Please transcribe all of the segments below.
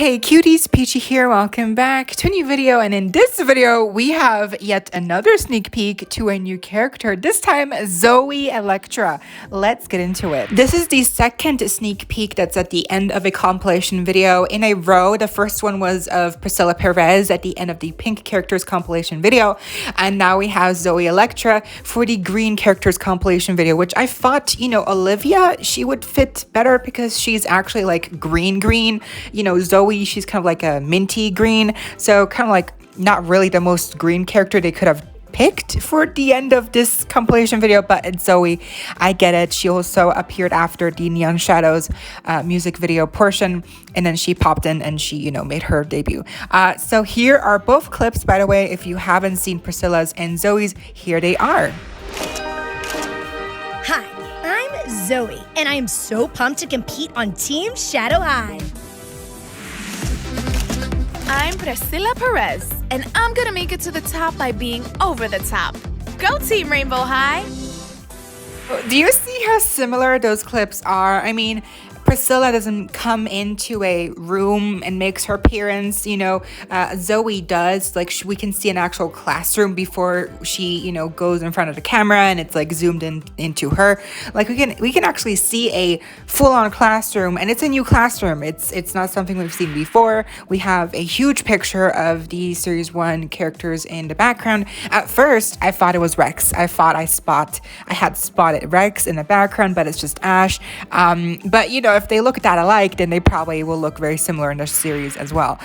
Hey cuties, PeachY here, welcome back to a new video, and in this video we have yet another sneak peek to a new character, this time Zoe Electra. Let's get into it. This is the second sneak peek that's at the end of a compilation video in a row. The first one was of Priscilla Perez at the end of the pink characters compilation video, and now we have Zoe Electra for the green characters compilation video, which I thought, Olivia, she would fit better because she's actually like green, Zoe, she's kind of like a minty green, so kind of like not really the most green character they could have picked for the end of this compilation video, but it's Zoe. I get it. She also appeared after the Neon Shadows music video portion, and then she popped in and she made her debut. So here are both clips, by the way. If you haven't seen Priscilla's and Zoe's, here they are. Hi, I'm Zoe, and I am so pumped to compete on Team Shadow High. I'm Priscilla Perez, and I'm gonna make it to the top by being over the top. Go Team Rainbow High! Do you see how similar those clips are? I mean, Priscilla doesn't come into a room and makes her appearance, Zoe does. Like, we can see an actual classroom before she, goes in front of the camera and it's like zoomed in into her. Like, we can actually see a full-on classroom, and it's a new classroom. It's not something we've seen before. We have a huge picture of the Series 1 characters in the background. At first, I thought it was Rex. I thought I had spotted Rex in the background, but it's just Ash. But, if they look that alike, then they probably will look very similar in the series as well.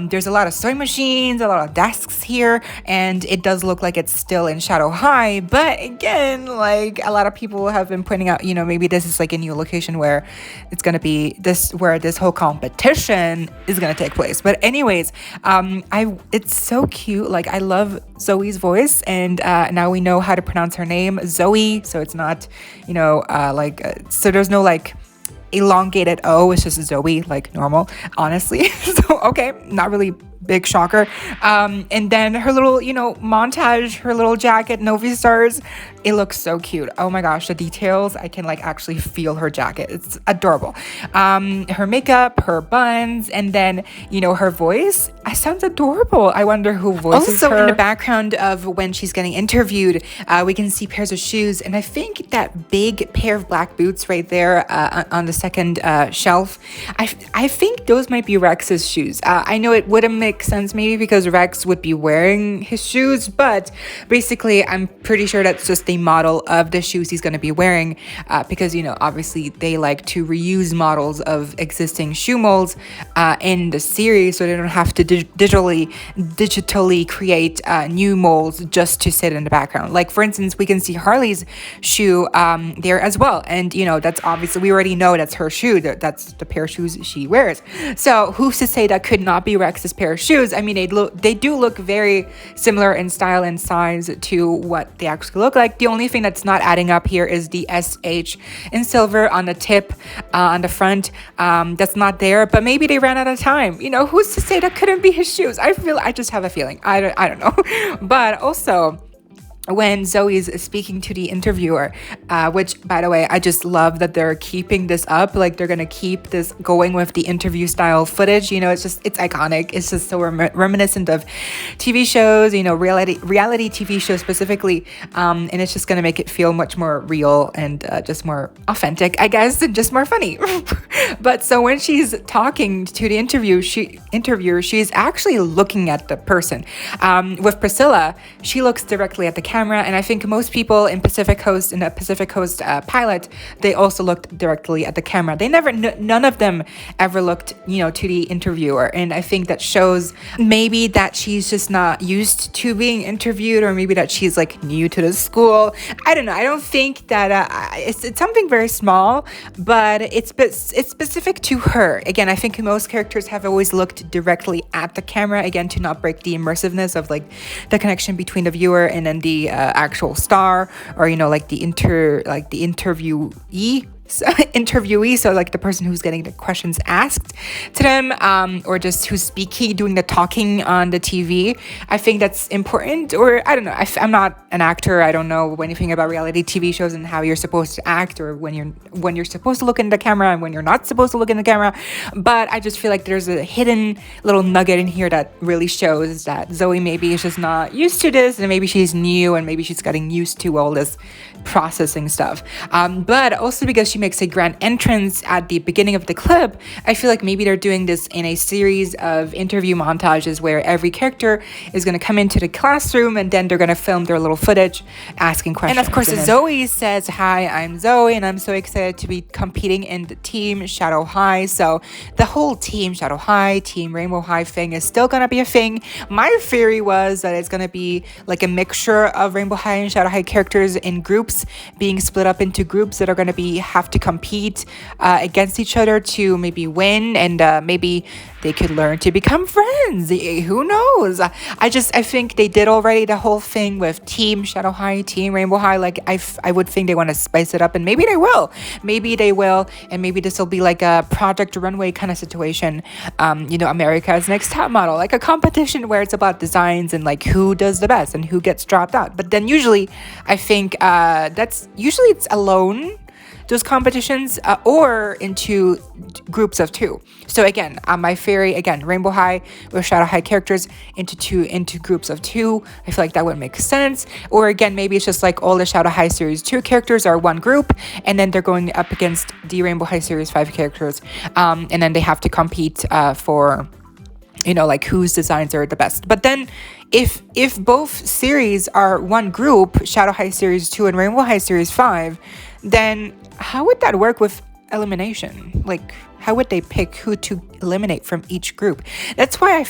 There's a lot of sewing machines, a lot of desks here, and it does look like it's still in Shadow High. But again, like, a lot of people have been pointing out, maybe this is like a new location where it's going to be where this whole competition is going to take place. But anyways, it's so cute. Like, I love Zoe's voice, and now we know how to pronounce her name, Zoe. So it's not, so there's no like elongated O, it's just Zoe, like normal, honestly. So okay, not really big shocker. And then her little montage, her little jacket, Novi Stars, it looks so cute. Oh my gosh, the details, I can like actually feel her jacket. It's adorable. Her makeup, her buns, and then her voice, it sounds adorable. I wonder who voices her. Also, in the background of when she's getting interviewed, we can see pairs of shoes, and I think that big pair of black boots right there on the second shelf, I think those might be Rex's shoes. I know it wouldn't make sense maybe because Rex would be wearing his shoes, but basically I'm pretty sure that's just the model of the shoes he's going to be wearing, because obviously they like to reuse models of existing shoe molds in the series, so they don't have to digitally create new molds just to sit in the background. Like, for instance, we can see Harley's shoe there as well, and that's obviously, we already know that's her shoe, that's the pair of shoes she wears. So who's to say that could not be Rex's pair of shoes? I mean, they do look very similar in style and size to what they actually look like. The only thing that's not adding up here is the SH in silver on the tip, on the front. That's not there, but maybe they ran out of time. Who's to say that couldn't be his shoes? I just have a feeling. I don't know. But also, when Zoe's speaking to the interviewer, which, by the way, I just love that they're keeping this up. Like, they're gonna keep this going with the interview style footage. It's iconic. It's just so reminiscent of TV shows, reality TV shows specifically, and it's just gonna make it feel much more real and just more authentic, I guess, and just more funny. But so when she's talking to the interviewer, she's actually looking at the person. With Priscilla, she looks directly at the camera, and I think most people in the Pacific Coast pilot, they also looked directly at the camera. None of them ever looked, to the interviewer, and I think that shows maybe that she's just not used to being interviewed, or maybe that she's like new to the school. I don't know. I don't think that it's something very small, but it's specific to her. Again, I think most characters have always looked directly at the camera, again, to not break the immersiveness of like the connection between the viewer and then the actual star, or like the interviewee. interviewee, so like the person who's getting the questions asked to them, or just who's speaking, doing the talking on the TV. I think that's important. Or I don't know, I'm not an actor, I don't know anything about reality TV shows and how you're supposed to act, or when you're supposed to look in the camera and when you're not supposed to look in the camera. But I just feel like there's a hidden little nugget in here that really shows that Zoe maybe is just not used to this, and maybe she's new, and maybe she's getting used to all this processing stuff. But also because she makes a grand entrance at the beginning of the clip, I feel like maybe they're doing this in a series of interview montages where every character is going to come into the classroom, and then they're going to film their little footage asking questions. And of course, Zoe says, "Hi, I'm Zoe, and I'm so excited to be competing in the Team Shadow High." So the whole Team Shadow High, Team Rainbow High thing is still going to be a thing. My theory was that it's going to be like a mixture of Rainbow High and Shadow High characters in groups, being split up into groups that are going to have to compete against each other to maybe win, and maybe they could learn to become friends. Who knows? I think they did already the whole thing with Team Shadow High, Team Rainbow High. Like I would think they want to spice it up, and maybe they will. And maybe this will be like a Project Runway kind of situation. America's Next Top Model, like a competition where it's about designs and like who does the best and who gets dropped out. But then usually, I think it's alone, those competitions, or into groups of two. So again, my theory, Rainbow High with Shadow High characters into groups of two. I feel like that would make sense. Or again, maybe it's just like all the Shadow High Series 2 characters are one group, and then they're going up against the Rainbow High Series 5 characters, and then they have to compete for, like whose designs are the best. But then if both series are one group, Shadow High Series 2 and Rainbow High Series 5, then how would that work with elimination? Like, how would they pick who to eliminate from each group? That's why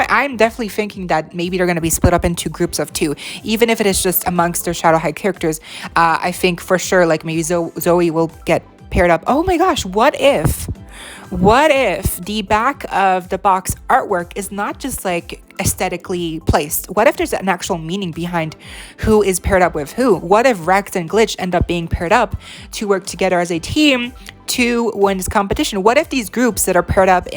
I'm definitely thinking that maybe they're going to be split up into groups of two, even if it is just amongst their Shadow High characters. I think for sure, like maybe Zoe will get paired up. Oh my gosh, what if the back of the box artwork is not just like aesthetically placed? What if there's an actual meaning behind who is paired up with who? What if Rex and Glitch end up being paired up to work together as a team to win this competition? What if these groups that are paired up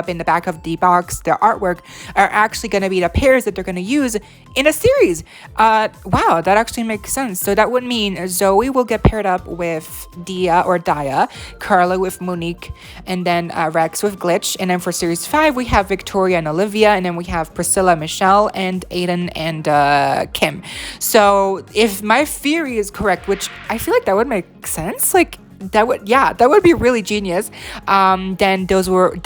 in the back of the box, their artwork, are actually going to be the pairs that they're going to use in a series? Wow, that actually makes sense. So that would mean Zoe will get paired up with Dia, Carla with Monique, and then Rex with Glitch. And then for series 5, we have Victoria and Olivia, and then we have Priscilla, Michelle, and Aiden and Kim. So if my theory is correct, which I feel like that would make sense, like that would be really genius. Then those would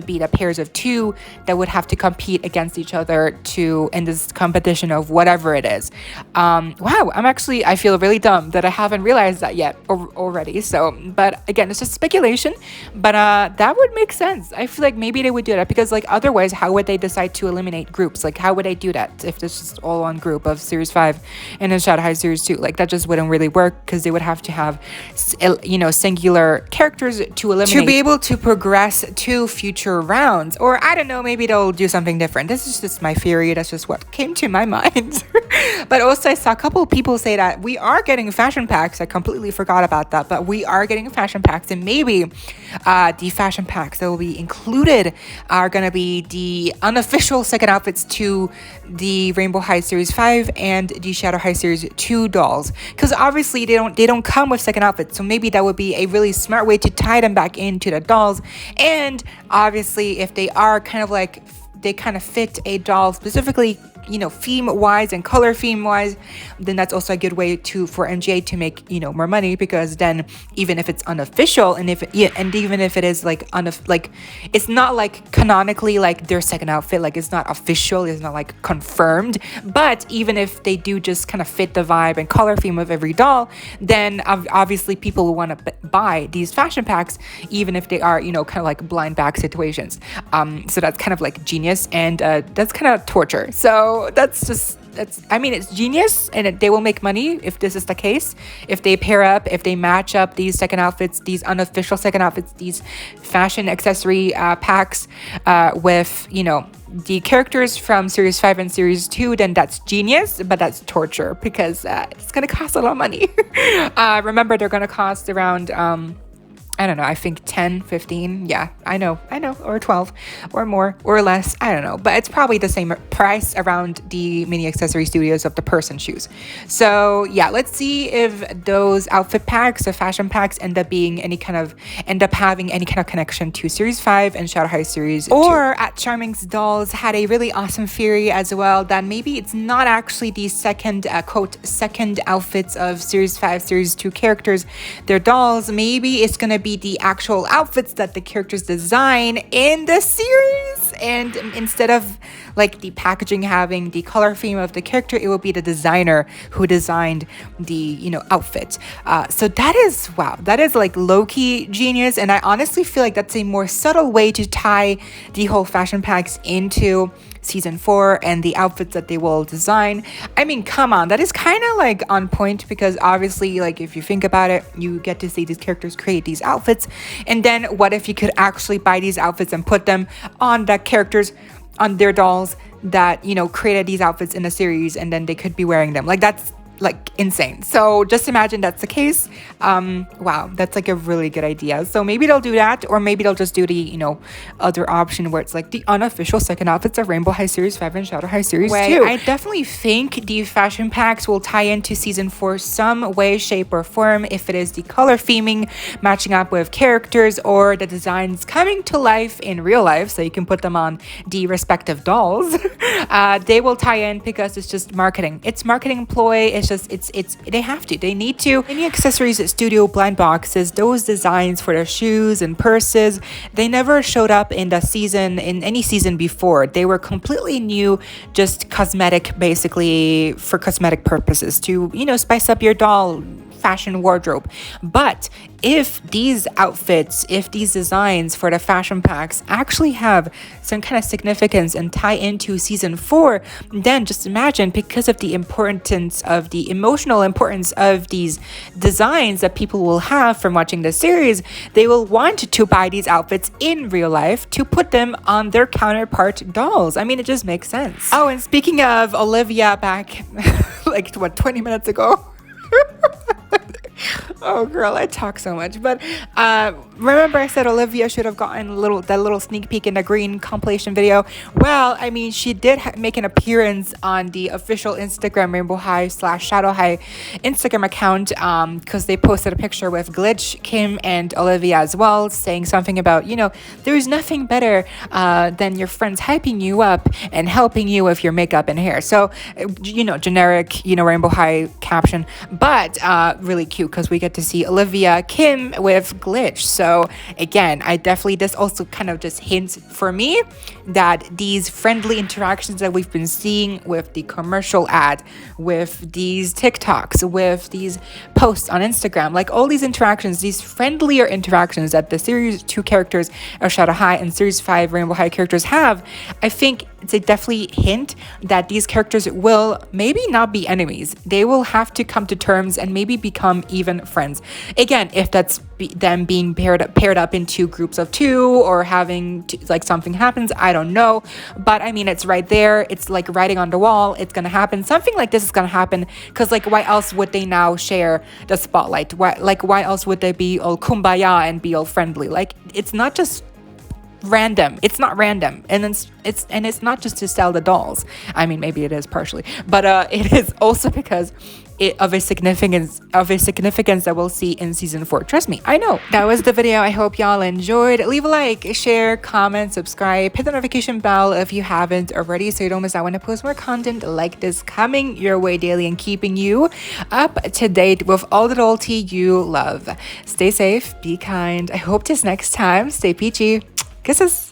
be the pairs of two that would have to compete against each other in this competition of whatever it is. Wow, I feel really dumb that I haven't realized that yet already. So, but again, it's just speculation, but that would make sense. I feel like maybe they would do that, because like otherwise, how would they decide to eliminate groups? Like how would they do that if this is all one group of series 5 and then Shadow High series 2? Like that just wouldn't really work, because they would have to have singular characters to eliminate to be able to progress to future rounds. Or I don't know, maybe they'll do something different. This is just my theory. That's just what came to my mind. But also I saw a couple of people say that we are getting fashion packs. I completely forgot about that, but we are getting fashion packs, and maybe the fashion packs that will be included are going to be the unofficial second outfits to the Rainbow High Series 5 and the Shadow High Series 2 dolls, because obviously they don't come with second outfits. So maybe that would be a really smart way to tie them back into the dolls. And obviously if they are they kind of fit a doll specifically, theme wise and color theme wise, then that's also a good way for MGA to make more money, because then even if it's unofficial, and even if it is it's not like canonically like their second outfit, like it's not official, it's not like confirmed, but even if they do just kind of fit the vibe and color theme of every doll, then obviously people will want to buy these fashion packs, even if they are kind of like blind bag situations. So that's kind of like genius, and that's kind of torture. So it's genius, and they will make money if this is the case. If they pair up, if they match up these second outfits, these unofficial second outfits, these fashion accessory packs with, the characters from series 5 and series 2, then that's genius, but that's torture because it's gonna cost a lot of money. Remember, they're gonna cost around I don't know, I think 10, 15, yeah, I know, or 12, or more, or less, I don't know, but it's probably the same price around the mini accessory studios of the person shoes. So yeah, let's see if those outfit packs, the fashion packs, end up having any kind of connection to Series 5 and Shadow High Series 2. Or at Charming's Dolls had a really awesome theory as well that maybe it's not actually the second outfits of Series 5, Series 2 characters, their dolls, maybe it's gonna be the actual outfits that the characters design in the series, and instead of like the packaging having the color theme of the character, it will be the designer who designed the outfit. So that is like low-key genius, and I honestly feel like that's a more subtle way to tie the whole fashion packs into season 4 and the outfits that they will design. I mean, come on, that is kind of like on point, because obviously, like, if you think about it, you get to see these characters create these outfits, and then what if you could actually buy these outfits and put them on the characters, on their dolls that created these outfits in the series, and then they could be wearing them. Like, that's like insane. So just imagine that's the case. Wow, that's like a really good idea. So maybe they'll do that, or maybe they'll just do the other option where it's like the unofficial second outfits of Rainbow High Series 5 and Shadow High Series 2. I definitely think the fashion packs will tie into season 4 some way, shape, or form, if it is the color theming matching up with characters, or the designs coming to life in real life so you can put them on the respective dolls. They will tie in because it's just marketing. It's marketing ploy. They need to. Any accessories studio blind boxes, those designs for their shoes and purses, they never showed up in any season before. They were completely new, just cosmetic, basically for cosmetic purposes to spice up your doll fashion wardrobe. But if these outfits, if these designs for the fashion packs actually have some kind of significance and tie into season 4, then just imagine, because of the emotional importance of these designs that people will have from watching the series, they will want to buy these outfits in real life to put them on their counterpart dolls. I mean, it just makes sense. Oh, and speaking of Olivia, back like 20 minutes ago. Oh girl, I talk so much. But remember I said Olivia should have gotten that little sneak peek in the green compilation video? Well, I mean, she did make an appearance on the official Instagram Rainbow High / Shadow High Instagram account, because they posted a picture with Glitch, Kim, and Olivia as well, saying something about, there's nothing better than your friends hyping you up and helping you with your makeup and hair. So, generic, Rainbow High caption, but really cute, because we get to see Olivia, Kim with Glitch. So again, this also kind of just hints for me that these friendly interactions that we've been seeing with the commercial ad, with these TikToks, with these posts on Instagram, like all these interactions, these friendlier interactions that the series 2 characters of Shadow High and series 5 Rainbow High characters have, I think it's a definitely hint that these characters will maybe not be enemies. They will have to come to terms and maybe become even friends. Again, if that's them being paired up into groups of 2, or having like something happens, I don't know. But I mean, it's right there. It's like writing on the wall. It's gonna happen. Something like this is gonna happen, because like, why else would they now share the spotlight? Why else would they be all kumbaya and be all friendly? Like, it's not just random. It's not random, and it's not just to sell the dolls. I mean, maybe it is partially, but it is also because of a significance that we'll see in season 4. Trust me, I know. That was the video. I hope y'all enjoyed. Leave a like, share, comment, subscribe, hit the notification bell if you haven't already, so you don't miss out when I post more content like this coming your way daily and keeping you up to date with all the doll tea you love. Stay safe, be kind. I hope this next time. Stay peachy. Kisses.